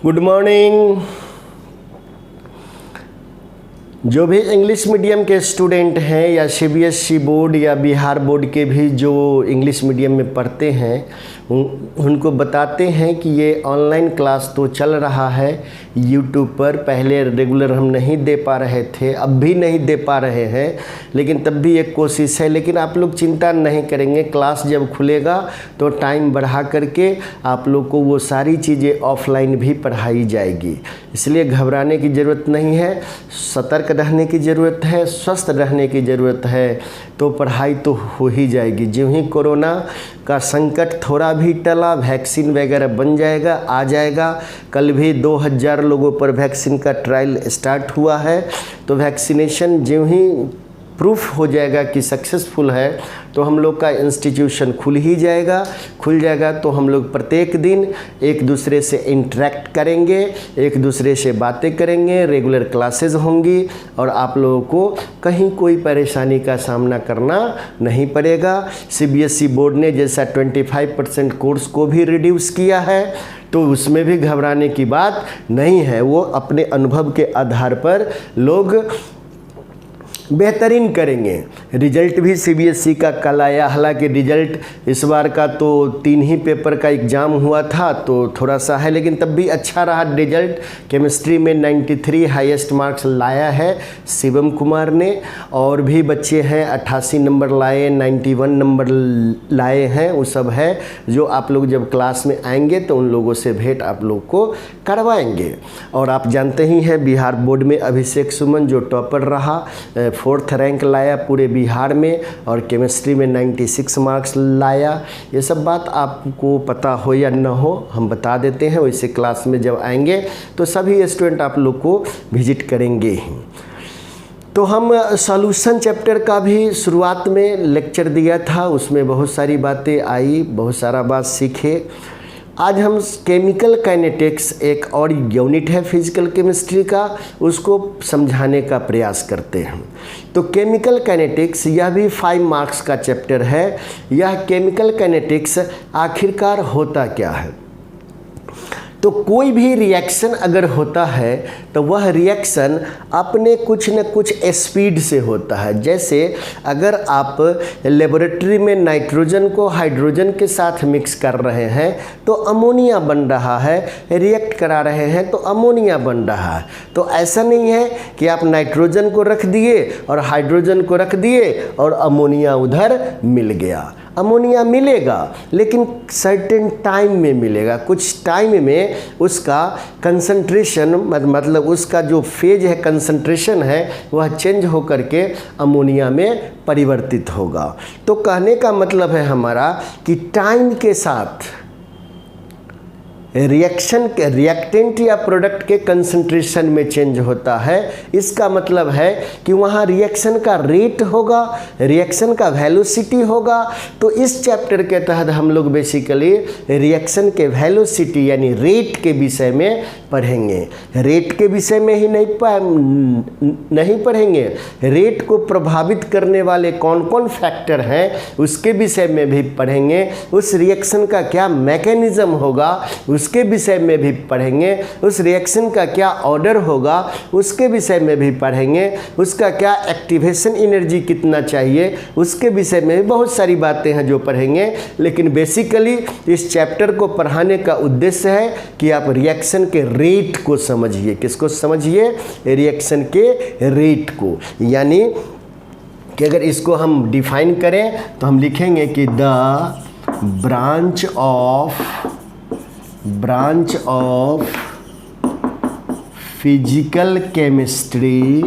Good morning. जो भी English medium के स्टूडेंट हैं या सीबीएसई बोर्ड या बिहार बोर्ड के भी जो इंग्लिश मीडियम में पढ़ते हैं उनको बताते हैं कि ये ऑनलाइन क्लास तो चल रहा है यूट्यूब पर। पहले रेगुलर हम नहीं दे पा रहे थे, अब भी नहीं दे पा रहे हैं, लेकिन तब भी एक कोशिश है। लेकिन आप लोग चिंता नहीं करेंगे, क्लास जब खुलेगा तो टाइम बढ़ा करके आप लोग को वो सारी चीज़ें ऑफलाइन भी पढ़ाई जाएगी। इसलिए घबराने की ज़रूरत नहीं है, सतर्क रहने की ज़रूरत है, स्वस्थ रहने की ज़रूरत है, तो पढ़ाई तो हो ही जाएगी। जो ही कोरोना का संकट थोड़ा भी टला, वैक्सीन वगैरह बन जाएगा, आ जाएगा। कल भी 2000 लोगों पर वैक्सीन का ट्रायल स्टार्ट हुआ है, तो वैक्सीनेशन जो ही प्रूफ हो जाएगा कि सक्सेसफुल है तो हम लोग का इंस्टीट्यूशन खुल जाएगा। तो हम लोग प्रत्येक दिन एक दूसरे से इंटरेक्ट करेंगे, एक दूसरे से बातें करेंगे, रेगुलर क्लासेस होंगी और आप लोगों को कहीं कोई परेशानी का सामना करना नहीं पड़ेगा। सीबीएसई बोर्ड ने जैसा 25% कोर्स को भी रिड्यूस किया है, तो उसमें भी घबराने की बात नहीं है। वो अपने अनुभव के आधार पर लोग बेहतरीन करेंगे। रिजल्ट भी सीबीएसई का कल आया। हालांकि रिजल्ट इस बार का तो 3 ही पेपर का एग्ज़ाम हुआ था तो थोड़ा सा है, लेकिन तब भी अच्छा रहा रिजल्ट। केमिस्ट्री में 93 हाईएस्ट मार्क्स लाया है शिवम कुमार ने, और भी बच्चे हैं 88 नंबर लाए, 91 नंबर लाए हैं। वो सब है जो आप लोग जब क्लास में आएंगे तो उन लोगों से भेंट आप लोग को करवाएंगे। और आप जानते ही हैं बिहार बोर्ड में अभिषेक सुमन जो टॉपर रहा, 4th रैंक लाया पूरे बिहार में, और केमिस्ट्री में 96 मार्क्स लाया। ये सब बात आपको पता हो या न हो, हम बता देते हैं। वैसे क्लास में जब आएंगे तो सभी स्टूडेंट आप लोग को विजिट करेंगे ही। तो हम सॉल्यूशन चैप्टर का भी शुरुआत में लेक्चर दिया था, उसमें बहुत सारी बातें आई, बहुत सारा बात सीखे। आज हम केमिकल काइनेटिक्स, एक और यूनिट है फिजिकल केमिस्ट्री का, उसको समझाने का प्रयास करते हैं। तो केमिकल काइनेटिक्स यह भी 5 मार्क्स का चैप्टर है। यह केमिकल काइनेटिक्स आखिरकार होता क्या है? तो कोई भी रिएक्शन अगर होता है तो वह रिएक्शन अपने कुछ न कुछ स्पीड से होता है। जैसे अगर आप लेबोरेटरी में नाइट्रोजन को हाइड्रोजन के साथ मिक्स कर रहे हैं तो अमोनिया बन रहा है, रिएक्ट करा रहे हैं तो अमोनिया बन रहा है। तो ऐसा नहीं है कि आप नाइट्रोजन को रख दिए और हाइड्रोजन को रख दिए और अमोनिया उधर मिल गया। अमोनिया मिलेगा लेकिन सर्टेन टाइम में मिलेगा, कुछ टाइम में उसका कंसंट्रेशन मतलब उसका जो फेज है, कंसंट्रेशन है, वह चेंज होकर के अमोनिया में परिवर्तित होगा। तो कहने का मतलब है हमारा कि टाइम के साथ रिएक्शन के रिएक्टेंट या प्रोडक्ट के कंसंट्रेशन में चेंज होता है। इसका मतलब है कि वहाँ रिएक्शन का रेट होगा, रिएक्शन का वेलोसिटी होगा। तो इस चैप्टर के तहत हम लोग बेसिकली रिएक्शन के वेलोसिटी यानी रेट के विषय में पढ़ेंगे। रेट के विषय में ही नहीं पढ़ेंगे, रेट को प्रभावित करने वाले कौन कौन फैक्टर हैं उसके विषय में भी पढ़ेंगे। उस रिएक्शन का क्या मैकेनिज्म होगा उसके विषय में भी पढ़ेंगे। उस रिएक्शन का क्या ऑर्डर होगा उसके विषय में भी पढ़ेंगे। उसका क्या एक्टिवेशन एनर्जी कितना चाहिए उसके विषय में भी बहुत सारी बातें हैं जो पढ़ेंगे। लेकिन बेसिकली इस चैप्टर को पढ़ाने का उद्देश्य है कि आप रिएक्शन के रेट को समझिए। किसको समझिए? रिएक्शन के रेट को। यानी कि अगर इसको हम डिफाइन करें तो हम लिखेंगे कि the branch of physical chemistry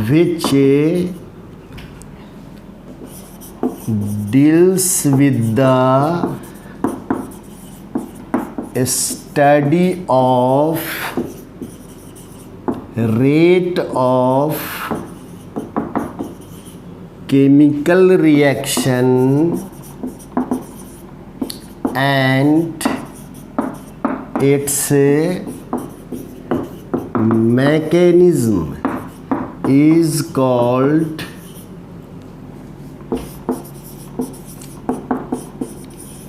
which deals with the study of rate of chemical reaction and its mechanism is called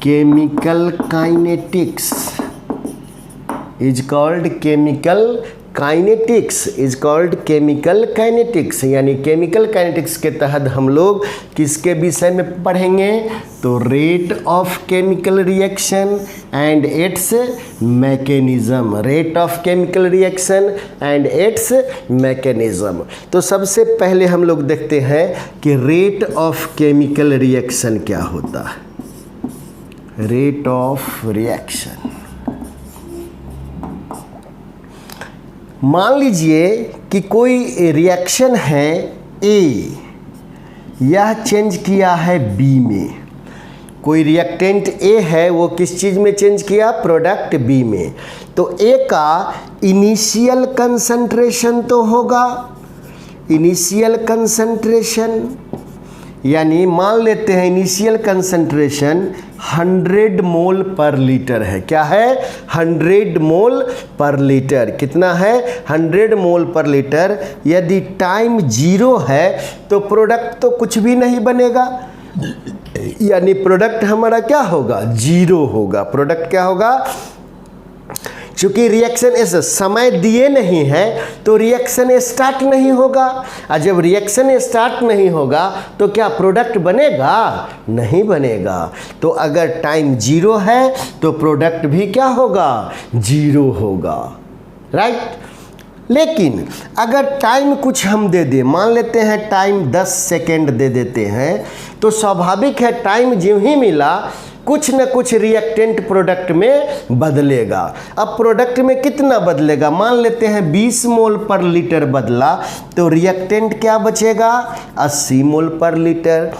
chemical kinetics। Is called chemical kinetics, is called chemical kinetics. यानी chemical kinetics के तहत हम लोग किसके विषय में पढ़ेंगे? तो rate of chemical reaction and it's mechanism, rate of chemical reaction and it's mechanism. तो सबसे पहले हम लोग देखते हैं कि रेट ऑफ केमिकल रिएक्शन क्या होता है। रेट ऑफ रिएक्शन, मान लीजिए कि कोई रिएक्शन है ए, यह चेंज किया है बी में। कोई रिएक्टेंट ए है, वो किस चीज़ में चेंज किया? प्रोडक्ट बी में। तो ए का इनिशियल कंसंट्रेशन तो होगा, इनिशियल कंसंट्रेशन, यानी मान लेते हैं इनिशियल कंसंट्रेशन 100 मोल पर लीटर है। क्या है? 100 मोल पर लीटर। कितना है? 100 मोल पर लीटर। यदि टाइम 0 है तो प्रोडक्ट तो कुछ भी नहीं बनेगा, यानी प्रोडक्ट हमारा क्या होगा? 0 होगा। प्रोडक्ट क्या होगा? चूंकि रिएक्शन इस समय दिए नहीं है तो रिएक्शन स्टार्ट नहीं होगा, और जब रिएक्शन स्टार्ट नहीं होगा तो क्या प्रोडक्ट बनेगा? नहीं बनेगा। तो अगर टाइम 0 है तो प्रोडक्ट भी क्या होगा? 0 होगा, राइट। लेकिन अगर टाइम कुछ हम दे दें, मान लेते हैं टाइम 10 सेकेंड दे देते हैं, तो स्वाभाविक है टाइम ज्यों ही मिला कुछ न कुछ रिएक्टेंट प्रोडक्ट में बदलेगा। अब प्रोडक्ट में कितना बदलेगा? मान लेते हैं 20 मोल पर लीटर बदला, तो रिएक्टेंट क्या बचेगा? 80 मोल पर लीटर।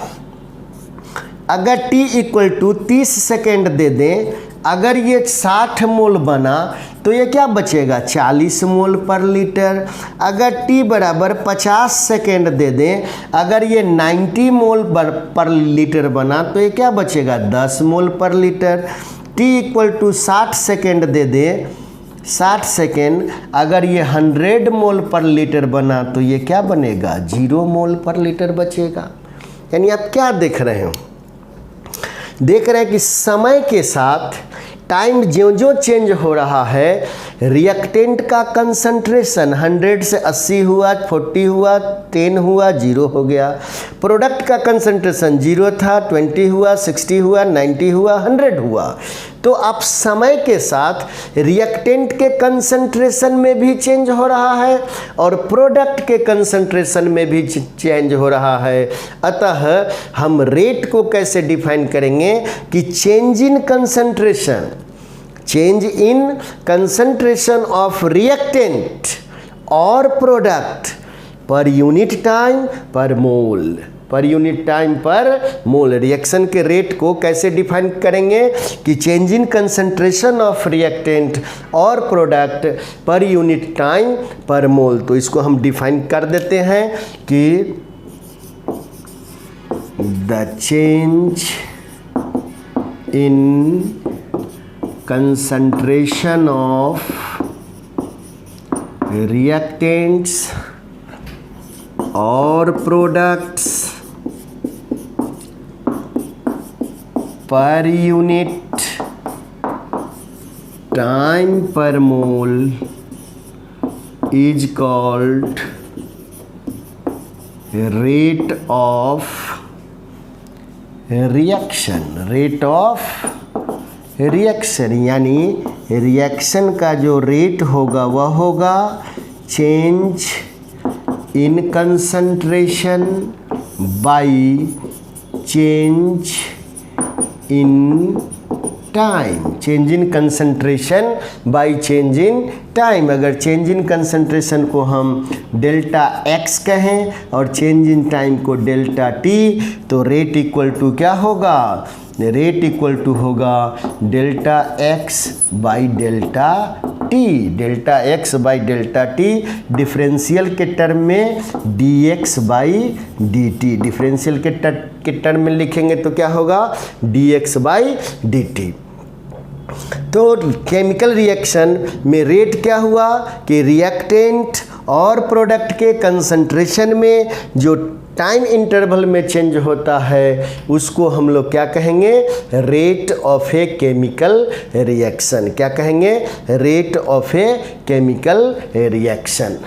अगर t इक्वल टू 30 सेकेंड दे दें, अगर ये 60 मोल बना तो ये क्या बचेगा? 40 मोल पर लीटर। अगर t बराबर 50 सेकेंड दे दें, अगर ये 90 मोल पर लीटर बना तो ये क्या बचेगा? 10 mole per litre. t equal to 60 second दे दें, 60 सेकेंड, अगर ये 100 मोल पर लीटर बना तो ये क्या बनेगा? 0 मोल पर लीटर बचेगा। यानी आप क्या देख रहे हो? देख रहे हैं कि समय के साथ टाइम ज्यों ज्यों चेंज हो रहा है, रिएक्टेंट का कंसंट्रेशन 100 से 80 हुआ, 40 हुआ, 10 हुआ, 0 हो गया। प्रोडक्ट का कंसंट्रेशन 0 था, 20 हुआ, 60 हुआ, 90 हुआ, 100 हुआ। तो अब समय के साथ रिएक्टेंट के कंसंट्रेशन में भी चेंज हो रहा है और प्रोडक्ट के कंसंट्रेशन में भी चेंज हो रहा है। अतः हम रेट को कैसे डिफाइन करेंगे कि change in concentration, change in concentration of reactant और प्रोडक्ट पर यूनिट टाइम पर मोल, पर यूनिट टाइम पर मोल। रिएक्शन के रेट को कैसे डिफाइन करेंगे कि change in concentration of reactant और प्रोडक्ट पर यूनिट टाइम पर मोल। तो इसको हम डिफाइन कर देते हैं कि the change in concentration of reactants or products per unit time per mole is called rate of reaction, rate of reaction. यानी रिएक्शन का जो रेट होगा वह होगा change in concentration by change in time, change in concentration by change in time. अगर change in concentration को हम delta x कहें और चेंज इन टाइम को डेल्टा t, तो रेट इक्वल टू क्या होगा? रेट इक्वल टू होगा delta x by delta t। Delta x by delta t differential के टर्म में dx बाई dt, डिफरेंशियल के टर्म में लिखेंगे तो क्या होगा? dx by dt। तो केमिकल रिएक्शन में रेट क्या हुआ कि रिएक्टेंट और प्रोडक्ट के कंसंट्रेशन में जो टाइम इंटरवल में चेंज होता है उसको हम लोग क्या कहेंगे, rate of a chemical reaction. क्या कहेंगे, rate of a chemical reaction.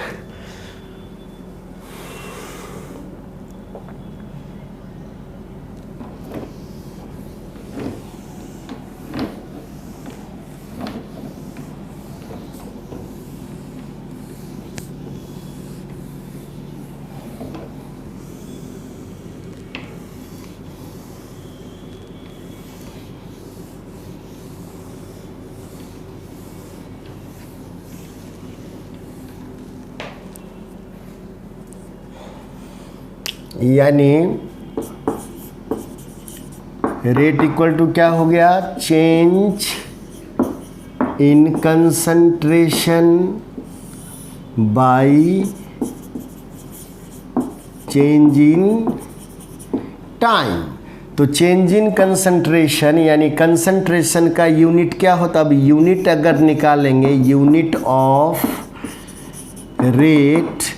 यानी रेट इक्वल टू क्या हो गया, change in concentration by change in time. तो चेंज इन कंसंट्रेशन यानी कंसंट्रेशन का यूनिट क्या होता है, अब यूनिट अगर निकालेंगे यूनिट ऑफ रेट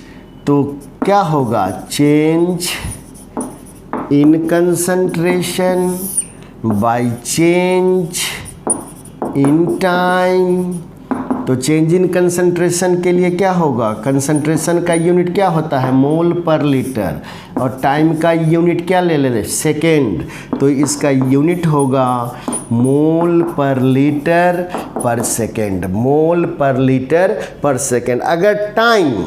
तो क्या होगा, change in concentration by change in time. तो चेंज इन कंसंट्रेशन के लिए क्या होगा, कंसंट्रेशन का यूनिट क्या होता है, मोल पर लीटर, और टाइम का यूनिट क्या ले लें, सेकेंड। तो इसका यूनिट होगा मोल पर लीटर पर सेकेंड, मोल पर लीटर पर सेकेंड। अगर टाइम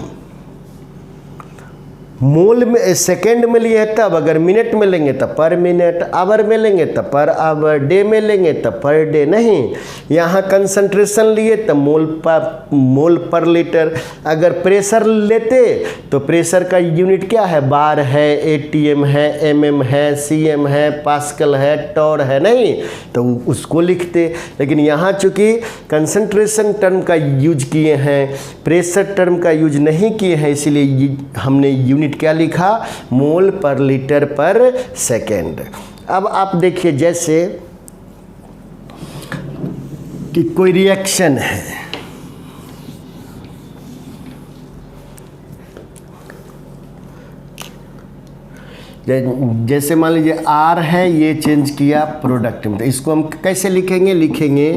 मोल में सेकेंड में लिए तब, अगर मिनट में लेंगे तब पर मिनट, आवर में लेंगे तब पर आवर, डे में लेंगे तब पर डे। नहीं, यहाँ कंसंट्रेशन लिए तब मोल पर लीटर। अगर प्रेशर लेते तो प्रेशर का यूनिट क्या है, बार है, एटीएम है, एमएम है, सीएम है, पास्कल है, टॉर है, नहीं तो उसको लिखते। लेकिन यहाँ चूँकि कंसंट्रेशन टर्म का यूज किए हैं, प्रेशर टर्म का यूज नहीं किए हैं, इसीलिए हमने यूनिट क्या लिखा, मोल पर लीटर पर सेकेंड। अब आप देखिए जैसे कि कोई रिएक्शन है, जैसे मान लीजिए आर है, ये चेंज किया प्रोडक्ट में, तो इसको हम कैसे लिखेंगे, लिखेंगे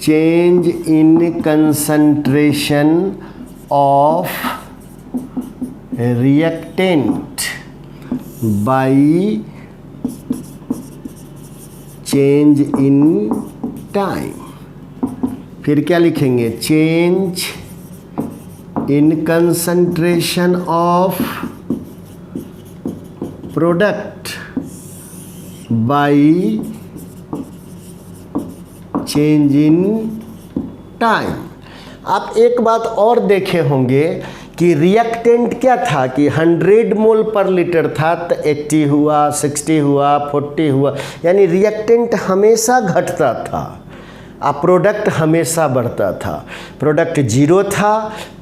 change in concentration of reactant by change in time. फिर क्या लिखेंगे, change in concentration of product by change in time. आप एक बात और देखे होंगे कि रिएक्टेंट क्या था कि 100 मोल पर लीटर था, तो 80 हुआ, 60 हुआ, 40 हुआ, यानी रिएक्टेंट हमेशा घटता था और प्रोडक्ट हमेशा बढ़ता था। प्रोडक्ट 0 था,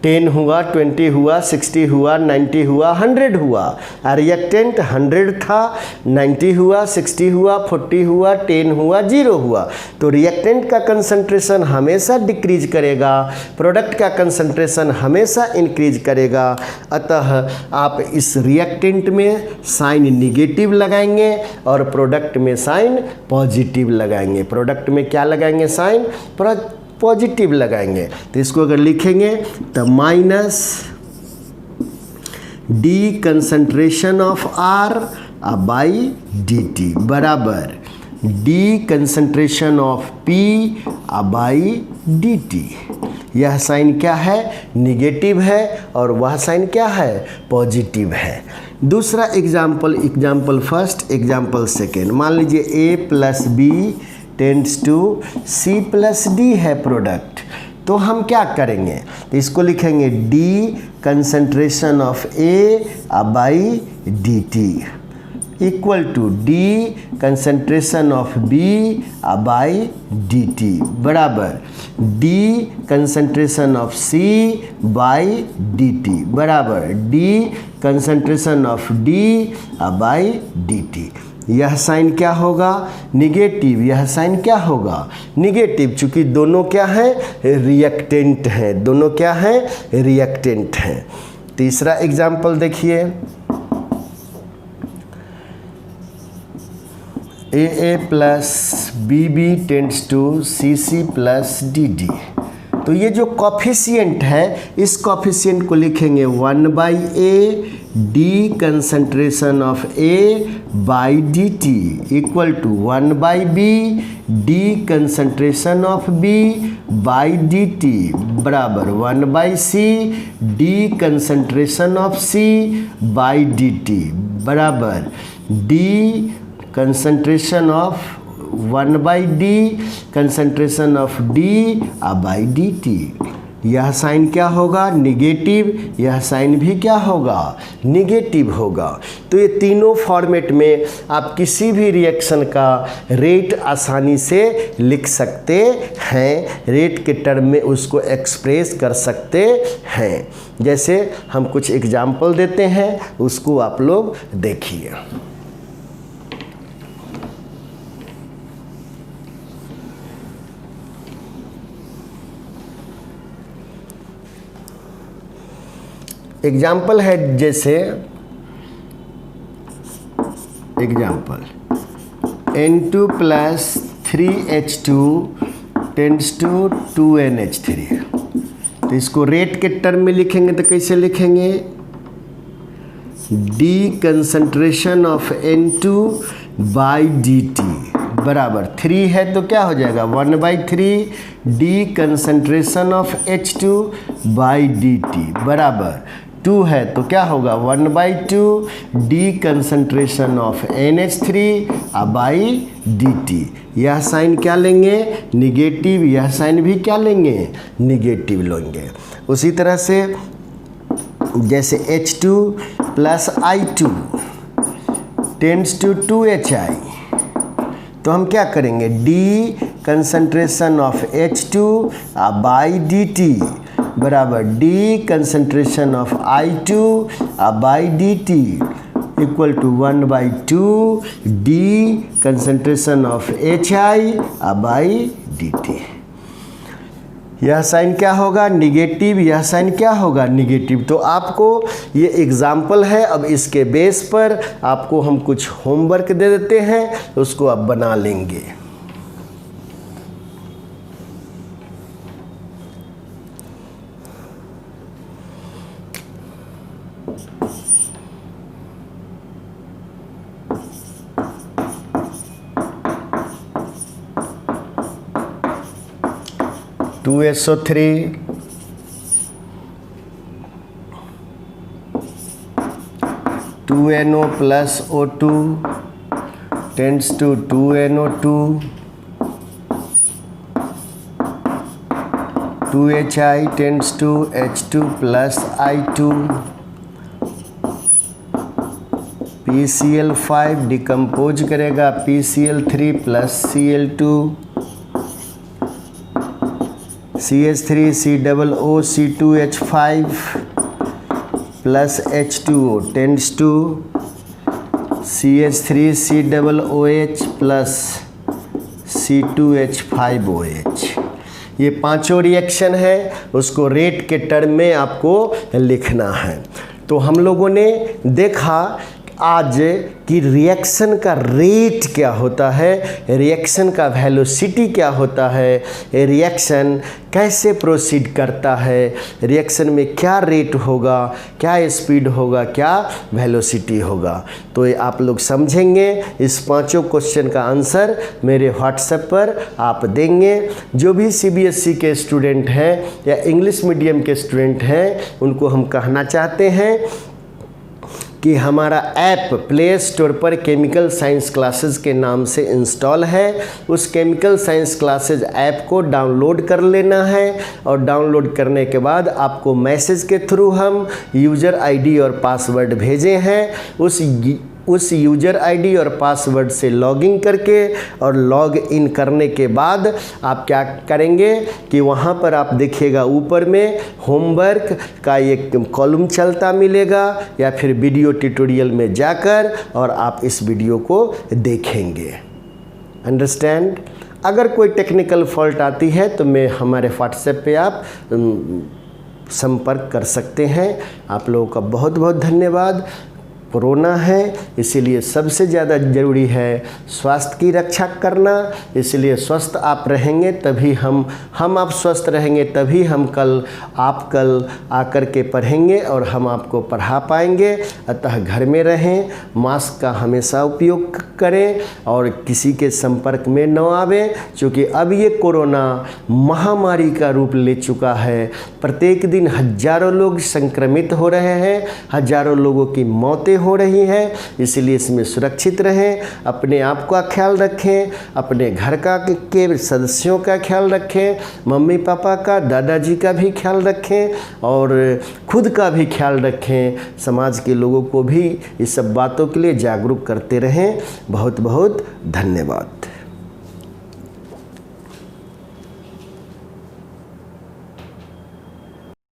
10 हुआ, 20 हुआ, 60 हुआ, 90 हुआ, 100 हुआ, और रिएक्टेंट 100 था, 90 हुआ, 60 हुआ, 40 हुआ, 10 हुआ, 0 हुआ। तो रिएक्टेंट का कंसंट्रेशन हमेशा डिक्रीज करेगा, प्रोडक्ट का कंसंट्रेशन हमेशा इंक्रीज करेगा। अतः आप इस रिएक्टेंट में साइन निगेटिव लगाएंगे और प्रोडक्ट में साइन पॉजिटिव लगाएंगे। प्रोडक्ट में क्या लगाएंगे, साइन पॉजिटिव लगाएंगे। तो इसको अगर लिखेंगे तो minus D concentration of R by D T बराबर D concentration of P by D T. यह साइन क्या है, निगेटिव है, और वह साइन क्या है, पॉजिटिव है। दूसरा एग्जाम्पल फर्स्ट, एग्जाम्पल सेकेंड। मान लीजिए A plus B tends to C plus D है प्रोडक्ट, तो हम क्या करेंगे, तो इसको लिखेंगे D concentration of A by D T equal to D concentration of B by D T बराबर D concentration of C by D T बराबर D concentration of D by D T. यह साइन क्या होगा, negative, यह sign क्या होगा, negative, चूंकि दोनों क्या हैं, रिएक्टेंट हैं, दोनों क्या हैं, रिएक्टेंट हैं। तीसरा एग्जाम्पल देखिए, AA plus BB tends to CC plus DD। तो ये जो कॉफिशिएंट है, इस कॉफिशिएंट को लिखेंगे 1/A D concentration of A by DT equal to 1/B D concentration of B by DT बराबर 1/C D concentration of C by DT बराबर D concentration of 1/D concentration of D by DT। यह sign क्या होगा, negative, यह sign भी क्या होगा, negative होगा। तो ये तीनों फॉर्मेट में आप किसी भी रिएक्शन का रेट आसानी से लिख सकते हैं, रेट के टर्म में उसको एक्सप्रेस कर सकते हैं। जैसे हम कुछ एग्जाम्पल देते हैं, उसको आप लोग देखिए। एग्जाम्पल है, जैसे example N2 plus 3H2 tends to 2NH3। तो इसको रेट के टर्म में लिखेंगे तो कैसे लिखेंगे, D concentration of N2 by DT बराबर 3 है तो क्या हो जाएगा 1/3 D concentration of H2 by DT बराबर 2 है तो क्या होगा 1/2 D concentration of NH3 by DT। यह साइन क्या लेंगे, निगेटिव, यह साइन भी क्या लेंगे, निगेटिव लेंगे। उसी तरह से जैसे H2 plus I2 tends to 2HI, तो हम क्या करेंगे, D concentration of H2 by DT बराबर D concentration of I2 by DT equal to 1/2 D concentration of HI by DT। यह साइन क्या होगा, निगेटिव, यह साइन क्या होगा, निगेटिव। तो आपको ये एग्जाम्पल है, अब इसके बेस पर आपको हम कुछ होमवर्क दे देते हैं, उसको आप बना लेंगे। (2SO3) 2NO plus O2 tends to 2NO2 2HI tends to H2 plus I2 PCl5 decompose करेगा PCl3 plus Cl2 CH3 COO C2H5 plus H2O tends to CH3 COOH plus C2H5OH। ये पांचों रिएक्शन है, उसको रेट के term में आपको लिखना है। तो हम लोगों ने देखा आज कि रिएक्शन का रेट क्या होता है, रिएक्शन का वेलोसिटी क्या होता है, रिएक्शन कैसे प्रोसीड करता है, रिएक्शन में क्या रेट होगा, क्या स्पीड होगा, क्या वेलोसिटी होगा। तो ये आप लोग समझेंगे। इस पांचों क्वेश्चन का आंसर मेरे व्हाट्सएप पर आप देंगे। जो भी CBSE के स्टूडेंट हैं या इंग्लिश मीडियम के स्टूडेंट हैं, उनको हम कहना चाहते हैं कि हमारा ऐप प्ले स्टोर पर केमिकल साइंस क्लासेस के नाम से इंस्टॉल है। उस केमिकल साइंस क्लासेस ऐप को डाउनलोड कर लेना है और डाउनलोड करने के बाद आपको मैसेज के थ्रू हम यूज़र ID और पासवर्ड भेजे हैं। उस उस यूज़र आईडी और पासवर्ड से लॉगिन करके और लॉग इन करने के बाद आप क्या करेंगे कि वहाँ पर आप देखिएगा ऊपर में होमवर्क का एक कॉलम चलता मिलेगा, या फिर वीडियो ट्यूटोरियल में जाकर और आप इस वीडियो को देखेंगे। अंडरस्टैंड। अगर कोई टेक्निकल फॉल्ट आती है तो मैं हमारे व्हाट्सएप पे आप संपर्क कर सकते हैं। आप लोगों का बहुत बहुत धन्यवाद। कोरोना है, इसीलिए सबसे ज़्यादा ज़रूरी है स्वास्थ्य की रक्षा करना। इसलिए स्वस्थ आप रहेंगे तभी हम आप स्वस्थ रहेंगे तभी हम कल आकर के पढ़ेंगे और हम आपको पढ़ा पाएंगे। अतः घर में रहें, मास्क का हमेशा उपयोग करें और किसी के संपर्क में न आवें, क्योंकि अब ये कोरोना महामारी का रूप ले चुका है। प्रत्येक दिन हजारों लोग संक्रमित हो रहे हैं, हजारों लोगों की मौतें हो रही हैं। इसलिए इसमें सुरक्षित रहें, अपने आप का ख्याल रखें, अपने घर के सदस्यों का ख्याल रखें, मम्मी पापा का, दादाजी का भी ख्याल रखें और खुद का भी ख्याल रखें। समाज के लोगों को भी इस सब बातों के लिए जागरूक करते रहें। बहुत बहुत धन्यवाद।